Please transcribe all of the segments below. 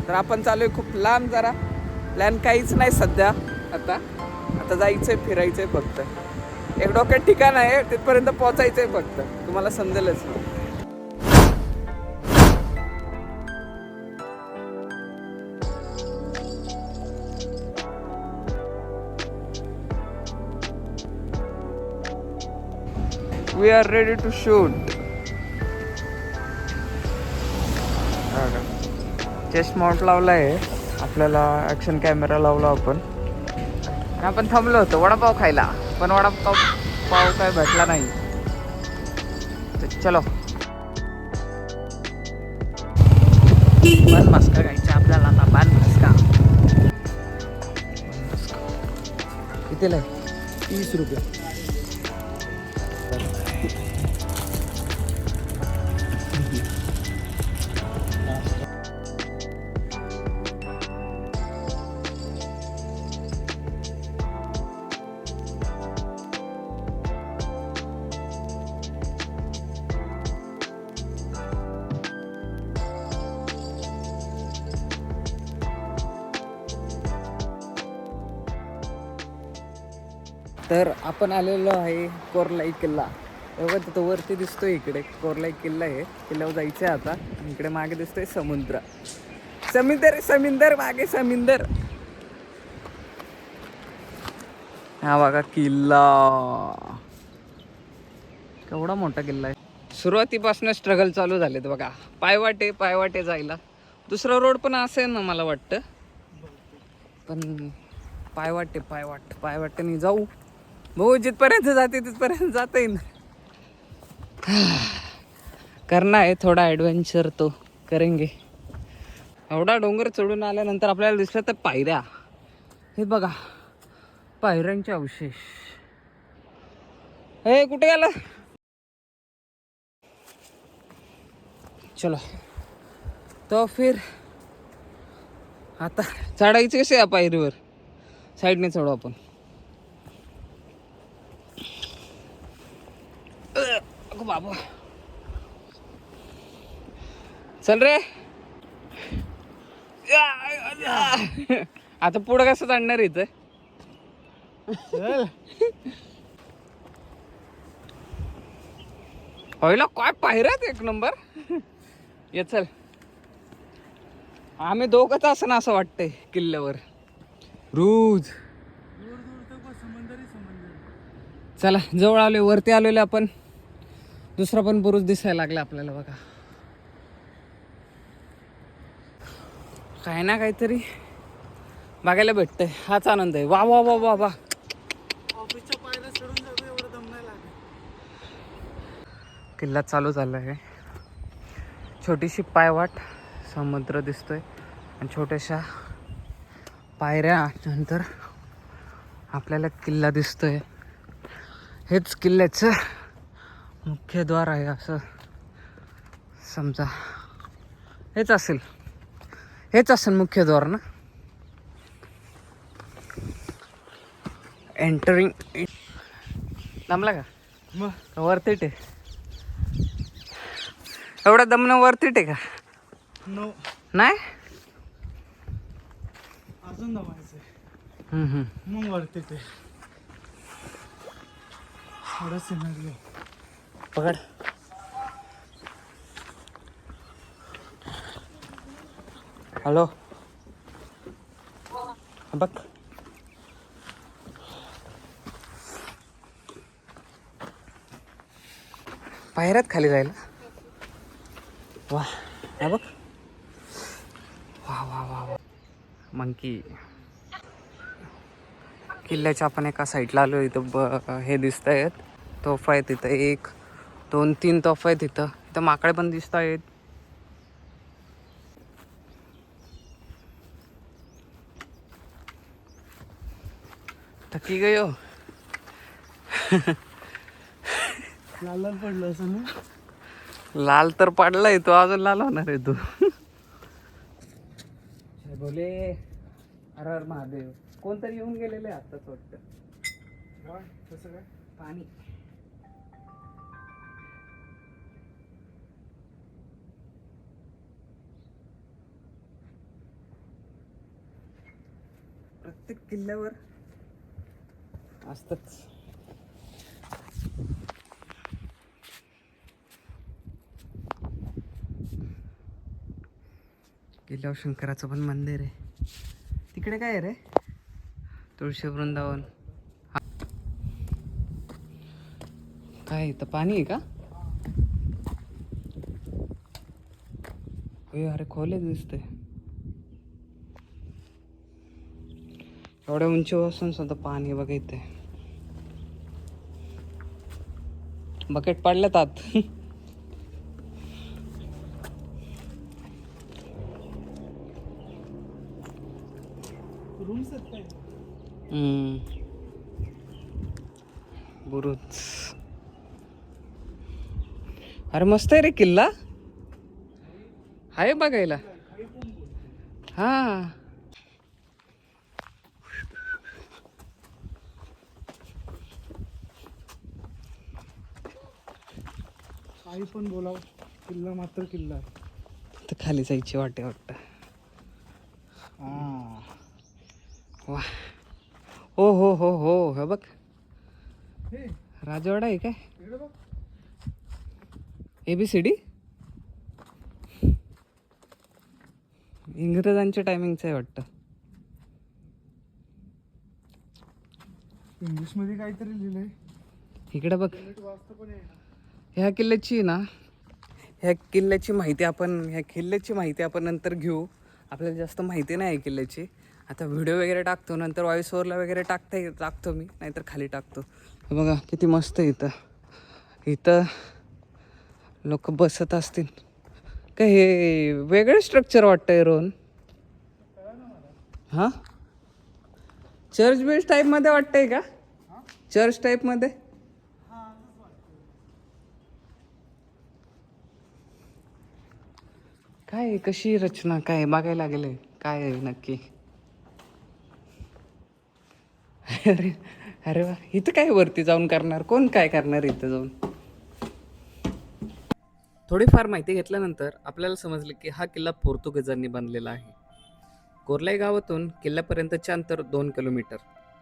तर आपण चालू आहे खूप लांब जरा. प्लॅन काहीच नाही सध्या. आता जायचंय, फिरायचंय फक्त. एक डोक्यात ठिकाण आहे, तिथपर्यंत पोहोचायचंय फक्त. तुम्हाला समजेलच. We are ready to shoot. Chest mount लावला आहे आपल्याला. ॲक्शन कॅमेरा लावला आपण थांबलो होतो वडापाव खायला, पण वडापाव काय भेटला नाही. चलो, बन मस्का खायचा आपल्याला आता. बन मस्का कितीला आहे? 30 रुपये. तर आपण आलेलो आहे कोरलाई किल्ला. बघा तिथं वरती दिसतोय, इकडे कोरलाई किल्ला आहे. किल्ल्यावर जायचं आहे आता. इकडे मागे दिसतोय समुद्र. समुद्र मागे समुद्र. हा बघा किल्ला, केवढा मोठा किल्ला आहे. सुरुवातीपासून स्ट्रगल चालू झालेत बघा. पायवाटे जायला. दुसरा रोड पण असेल ना मला वाटतं, पण पायवाटेने जाऊ. भाऊ जिथपर्यंत जाते तिथपर्यंत जाता येईल. करना आहे थोडा ॲडव्हेंचर तो करेंगे. एवढा डोंगर चढून आल्यानंतर आपल्याला दिसलं तर पायऱ्या. हे बघा, पायऱ्यांचे अवशेष. हे कुठे गेला? चलो तो फिर आता चढायचं कसे या पायरीवर? साईडने चढू आपण. बाबा चल रे. आता पुढं कसं चढणार इथं? होईल काय पायऱ्यात एक नंबर. ये चल, आम्ही दोघंच असं ना असं वाटतंय किल्ल्यावर रोज. चला जवळ आलोय, वरती आलेलो आपण. दुसरा पण बुरुज दिसायला लागला आपल्याला बघा. काय ना काहीतरी बघायला भेटतंय, हाच आनंद आहे. वा वा वा वा वा. किल्ला चालू झाला आहे. छोटीशी पायवाट, समुद्र दिसतोय आणि छोट्याशा पायऱ्या. नंतर आपल्याला किल्ला दिसतोय. हेच किल्ल्याचं मुख्य द्वार आहे असं समजा. हेच असेल मुख्य द्वार ना. एंटरिंग. दमला का? मग वरती आहे. एवढा दमणं वरती आहे का? नो नाही, अजून दमायचं. मग वरती ते थोडं सिनरी पकड. हॅलो बघ, पायऱ्यात खाली जायला. वा हा बघ. वा वा वा वा. मंकी. किल्ल्याच्या आपण एका साईडला आलो. इथं हे दिसत आहेत तोफा आहेत. तिथं 1 2 3 तोफा आहेत. इथं माकडे पण दिसत आहेत. थकी गयो. लाल पडलं असं ना. लाल तर पडलाय तो, अजून लाल होणार आहे तू. बोले हर हर महादेव. कोणतरी येऊन गेलेले आताच वाटतं. कसं काय? पाणी. प्रत्येक किल्ल्यावर असतच. किल्ल्यावर शंकराचं पण मंदिर आहे. तिकडे काय आहे रे? तुळशी वृंदावन. काय इथं पाणी आहे का? अरे खोले दिसते. एवढ्या उंचीपासून सुद्धा पाणी बघा इथे. बकेट पडल्यात आत. बुरुज. अरे मस्त आहे रे किल्ला. आहे बघायला. हा काही पण बोलाव, किल्ला मात्र किल्ला आहे. तर खाली जायची वाटे वाटतं. वा हो हो हो हो. हे बघ राजवाडा आहे काय? ABCD इंग्रजांच्या टायमिंगचं आहे वाटतं. इंग्लिश मध्ये काहीतरी लिहिलंय. इकडे बघ. ह्या किल्ल्याची माहिती आपण नंतर घेऊ. आपल्याला जास्त माहिती नाही आहे किल्ल्याची. आता व्हिडिओ वगैरे टाकतो, नंतर व्हॉइस ओव्हरला वगैरे टाकतो मी, नाहीतर खाली टाकतो. हे बघा किती मस्त आहे इथं. इथं लोक बसत असतील काय? हे वेगळं स्ट्रक्चर वाटतंय रोहन. हां चर्च बेस टाईपमध्ये वाटतंय का? चर्च टाईपमध्ये. काय कशी रचना काय बघायला गेले काय आहे नक्की. अरे अरे वा. इथं काय वरती जाऊन करणार? कोण काय करणार इथं जाऊन? थोडीफार माहिती घेतल्यानंतर आपल्याला समजले की हा किल्ला पोर्तुगीजांनी बांधलेला आहे. कोर्लाई गावातून किल्ल्यापर्यंतचे अंतर 2 किलोमीटर.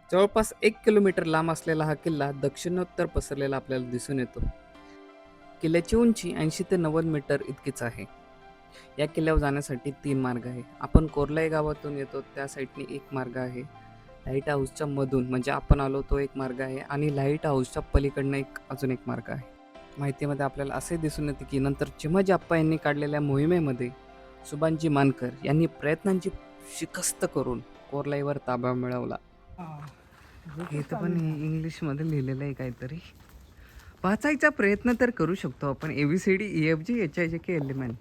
जवळपास 1 किलोमीटर लांब असलेला हा किल्ला दक्षिणोत्तर पसरलेला आपल्याला दिसून येतो. किल्ल्याची उंची 80 ते 90 मीटर इतकीच आहे. या किल्ल्यावर जाण्यासाठी 3 मार्ग आहे. आपण कोर्लाई गावातून येतो त्या साईडने एक मार्ग आहे. लाईट हाऊसच्या मधून म्हणजे आपण आलो तो एक मार्ग आहे आणि लाईट हाऊसच्या पलीकडनं अजून एक मार्ग आहे. माहितीमध्ये आपल्याला असे दिसून येते की नंतर चिमाजी आप्पा यांनी काढलेल्या मोहिमेमध्ये सुभानजी मानकर यांनी प्रयत्नांची शिकस्त करून कोर्लाईवर ताबा मिळवला. इथं पण इंग्लिशमध्ये लिहिलेलं आहे काहीतरी. वाचायचा प्रयत्न तर करू शकतो आपण. ABCD EFG HIJK LMN.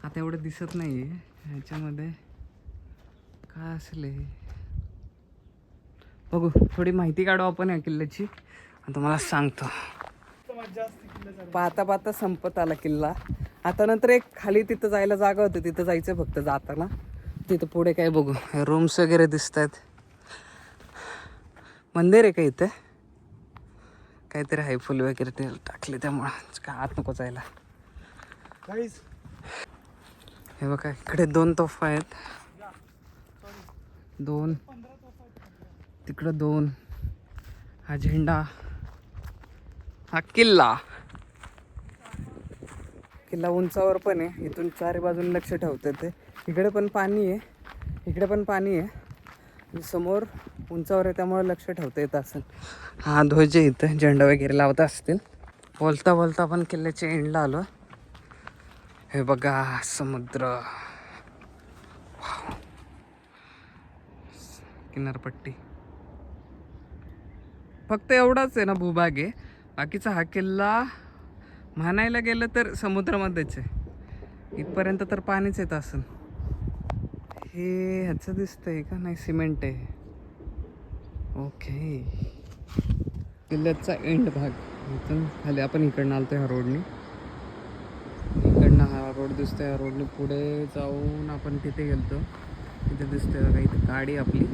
आता एवढं दिसत नाही आहे ह्याच्यामध्ये काय असले. बघू थोडी माहिती काढू आपण या किल्ल्याची आणि तुम्हाला सांगतो. पाहता संपत आला किल्ला. आता नंतर एक खाली तिथं जायला जागा होती, तिथं जायचं फक्त जाताना. तिथं पुढे काय बघू रूम्स वगैरे दिसत आहेत. मंदिर आहे का इथे? काहीतरी हाय फुल वगैरे ते टाकले त्यामुळं काय आत नको जायला. हे बघा इकडे 2 तोफा आहेत. 2 तिकडं 2. हा झेंडा. हा किल्ला उंचावर पण आहे. इथून 4 बाजून लक्ष ठेवतं ते. इकडे पण पाणी आहे. समोर उंचावर आहे त्यामुळे लक्ष ठेवता येत असेल. हा ध्वज इथं झेंडा वगैरे लावत असतील. बोलता आपण किल्ल्याच्या एंडला आलो. हे बघा समुद्र, किनारपट्टी. फक्त एवढाच आहे ना भूभाग आहे. बाकीचा हा किल्ला म्हणायला गेलं तर समुद्रामध्येच आहे. इथपर्यंत तर पाणीच येत असेल. हे ह्याचं दिसतंय का? नाही सिमेंट आहे. ओके. किल्ल्याचा एंड भाग इथून खाली. आपण इकडनं आलतो ह्या रोडने. इकडनं हा रोड दिसतोय. ह्या रोडने पुढे जाऊन आपण तिथे गेलतो. तिथे दिसतोय बघा इथं गाडी आपली.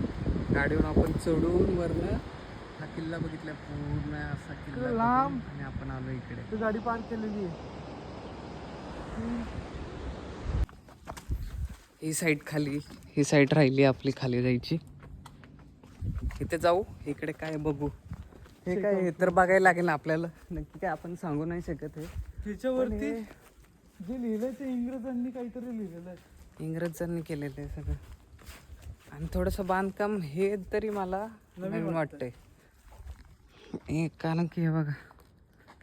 गाडीवरून आपण चढून वरनं हा किल्ला बघितला. पूर्ण असा किल्ला लांब. आणि आपण आलो इकडे. गाडी पार्क केलेली आहे. ही साईड राहिली आपली खाली जायची. इथे जाऊ, इकडे काय बघू. हे काय हे तर बघायला लागेल ना आपल्याला, नक्की काय आपण सांगू नाही शकत. हे त्याच्यावरती जे लिहिलंय ते इंग्रजांनी काहीतरी लिहिलेलं आहे. इंग्रजांनी केलेलं आहे सगळं. आणि थोडंसं बांधकाम हे तरी मला नवीन वाटतंय. कारण की हे बघा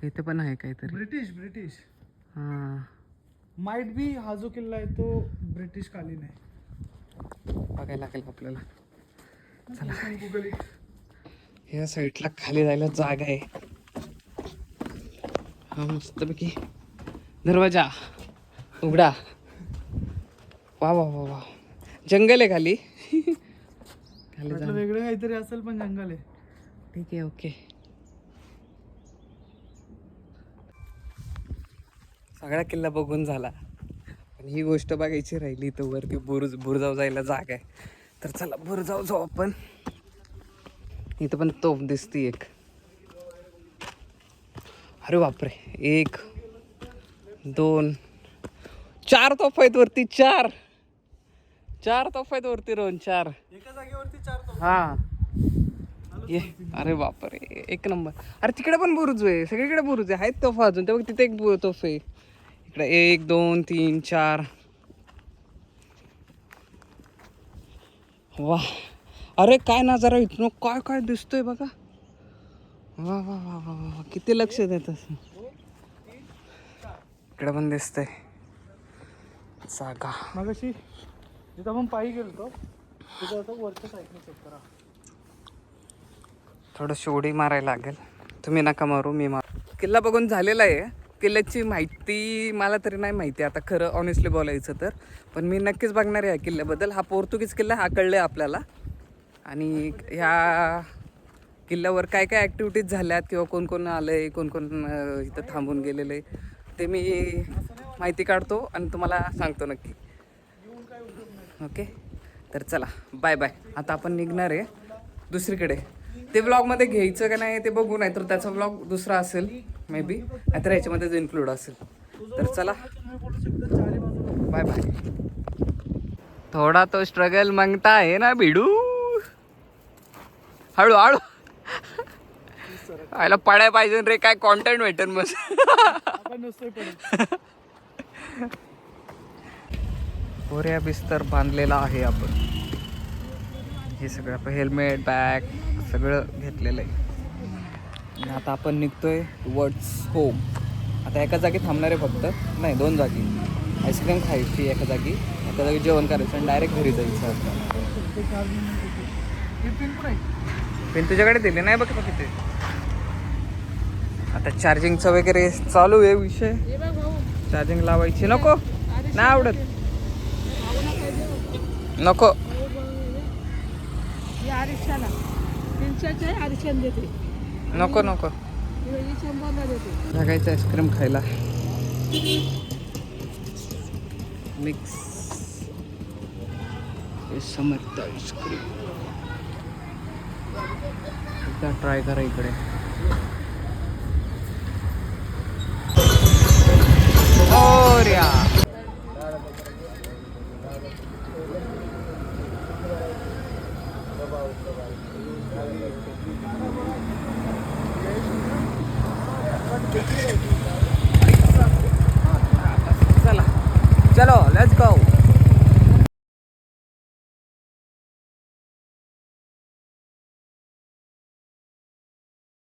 इथे पण आहे काहीतरी. ब्रिटिश हां, माइट बी हा जो किल्ला आहे तो ब्रिटिश कालीन आहे. बघायला लागेल आपल्याला. गुगल ह्या साईडला खाली जायला जागा आहे. हा मस्तपैकी दरवाजा उघडा. वा वा वा वा, जंगल आहे खाली. खाली जा. वेगळं काहीतरी असेल पण जंगल आहे. ठीक आहे, ओके. सगळा किल्ला बघून झाला, पण ही गोष्ट बघायची राहिली. तर वरती बुरुजावर जायला जागा आहे. तर चला बुरुजावर जाऊ आपण. इथं पण तोफ दिसती एक. अरे बापरे, 1 2 4 तोफ आहेत वरती. 4 तोफ आहेत वरती रोहन. 4 एका जागेवरती 4 तोफ. हा ये. अरे बापरे, एक नंबर. अरे तिकडे पण बुरुज आहे, सगळीकडे बुरुज आहे. आहेत तोफा अजून. तेव्हा तिथे एक तोफ आहे. इकडे 1 2 3 4. वा, अरे काय नजारा इथून काय काय दिसतोय बघा. वा वा वा वा वा, किती लक्ष देत असं. इकडे पण दिसतंय जागा. मगाशी जिथं आपण पायी गेलतो तिथं आता वरच्या साईडने चेक करा. थोडं उडी मारायला लागेल. तुम्ही नका मारू, मी मारू. किल्ला बघून झालेला आहे. किल्ल्याची माहिती मला तरी नाही माहिती आता खरं ऑनेस्टली बोलायचं तर. पण मी नक्कीच बघणार आहे या किल्ल्याबद्दल. हा पोर्तुगीज किल्ला हा कळलं आहे आपल्याला. आणि ह्या किल्ल्यावर काय काय ॲक्टिव्हिटीज झाल्यात किंवा कोण कोण आलं आहे, कोण कोण इथं थांबून गेलेलं आहे ते मी माहिती काढतो आणि तुम्हाला सांगतो नक्की. ओके, तर चला बाय बाय. आता आपण निघणार आहे दुसरीकडे. ते व्लॉगमध्ये घ्यायचं का नाही ते बघू, नाही तर त्याचा व्लॉग दुसरा असेल मे बी, नाहीतर ह्याच्यामध्येच इन्क्लूड असेल. तर चला बाय बाय. थोडा तो स्ट्रगल मागता आहे ना भिडू. हळू हळू आयला पडाय पाहिजे रे, काय कॉन्टेंट भेटेल मग. आपण नसतोय पडत. कोऱ्या बिस्तर बांधलेला आहे आपण. हे सगळं आपण हेल्मेट बॅग सगळं घेतलेलं आहे. आणि आता आपण निघतोय टुवर्ड्स होम. आता एका जागी थांबणार आहे फक्त, नाही 2 जागी. आईस्क्रीम खायची एका जागी जेवण करायचं आणि डायरेक्ट घरी जायचं. आता पेन तुझ्याकडे दिले नाही बघ तिथे. आता चार्जिंगचं वगैरे चालू आहे विषय. चार्जिंग लावायची. नको, नाही आवडत. नको नको नको. लागायचं आईस्क्रीम खायला. मिक्स समर्थ आईस्क्रीम एकदा ट्राय करा इकडे. ओर्या